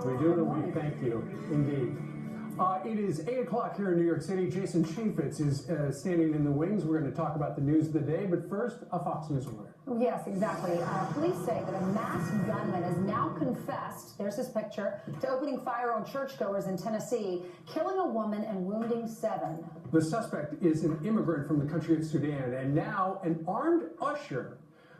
We do, and we thank you, indeed. It is 8 o'clock here in New York City. Jason Chaffetz is standing in the wings. We're going to talk about the news of the day, but first, a Fox News alert. Yes, exactly. Police say that a masked gunman has now confessed, there's his picture, to opening fire on churchgoers in Tennessee, killing a woman and wounding 7. The suspect is an immigrant from the country of Sudan, and now an armed usher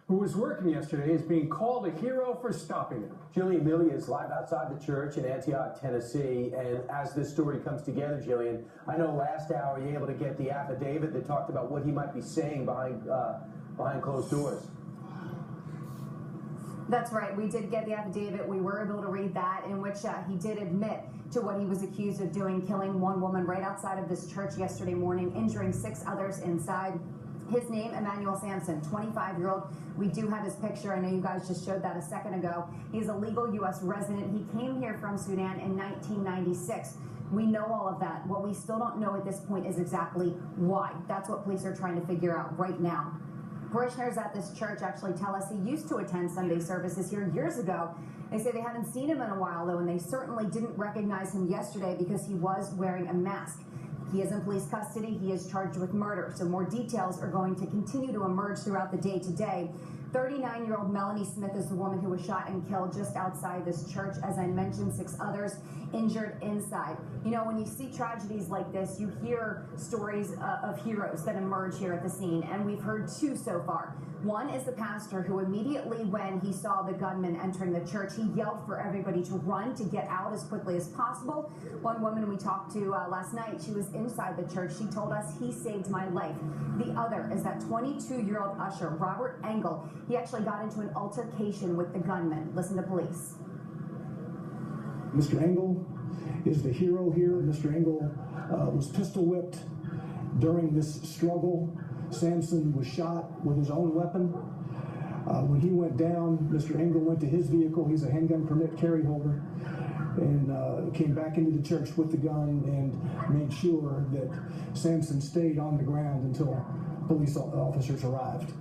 who was working yesterday is being called a hero for stopping him. Jillian Milley is live outside the church in Antioch, Tennessee, and as this story comes together, Jillian, I know last hour you were able to get the affidavit that talked about what he might be saying behind closed doors. That's right. We did get the affidavit. We were able to read that, in which he did admit to what he was accused of doing, killing one woman right outside of this church yesterday morning, injuring 6 others inside. His name, Emmanuel Sampson, 25-year-old. We do have his picture. I know you guys just showed that a second ago. He's a legal U.S. resident. He came here from Sudan in 1996. We know all of that. What we still don't know at this point is exactly why. That's what police are trying to figure out right now. Parishioners at this church actually tell us he used to attend Sunday services here years ago. They say they haven't seen him in a while, though, and they certainly didn't recognize him yesterday because he was wearing a mask. He is in police custody. He is charged with murder, so more details are going to continue to emerge throughout the day today. 39-year-old Melanie Smith is the woman who was shot and killed just outside this church. As I mentioned, 6 others injured inside. You know, when you see tragedies like this, you hear stories of heroes that emerge here at the scene, and we've heard 2 so far. One is the pastor who immediately when he saw the gunman entering the church, he yelled for everybody to run, to get out as quickly as possible. One woman we talked to last night, she was inside the church. She told us, "He saved my life." The other is that 22-year-old usher, Robert Engel. He actually got into an altercation with the gunman. Listen to police. Mr. Engel is the hero here. Mr. Engel was pistol whipped during this struggle. Sampson was shot with his own weapon. When he went down, Mr. Engel went to his vehicle. He's a handgun permit carry holder, and came back into the church with the gun and made sure that Sampson stayed on the ground until police officers arrived.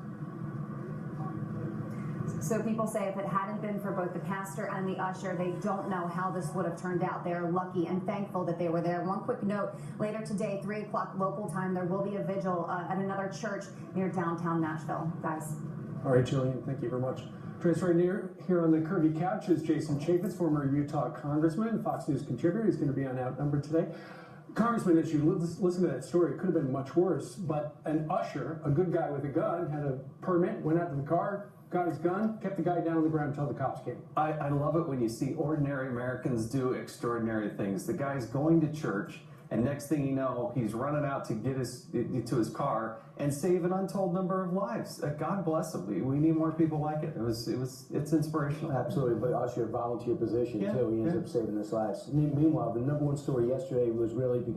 So people say if it hadn't been for both the pastor and the usher, they don't know how this would have turned out. They're lucky and thankful that they were there. One quick note, later today, 3 o'clock local time, there will be a vigil at another church near downtown Nashville. Guys. All right, Jillian, thank you very much. Transferring here on the curvy couch is Jason Chaffetz, former Utah congressman, Fox News contributor. He's going to be on Outnumbered today. Congressman, as you listen to that story, it could have been much worse, but an usher, a good guy with a gun, had a permit, went out to the car, got his gun, kept the guy down on the ground until the cops came. I love it when you see ordinary Americans do extraordinary things. The guy's going to church, and next thing you know, he's running out to get to his car and save an untold number of lives. God bless him. We need more people like it. It's inspirational. Absolutely, but also a volunteer position too. He ends up saving his life. Meanwhile, the #1 story yesterday was really because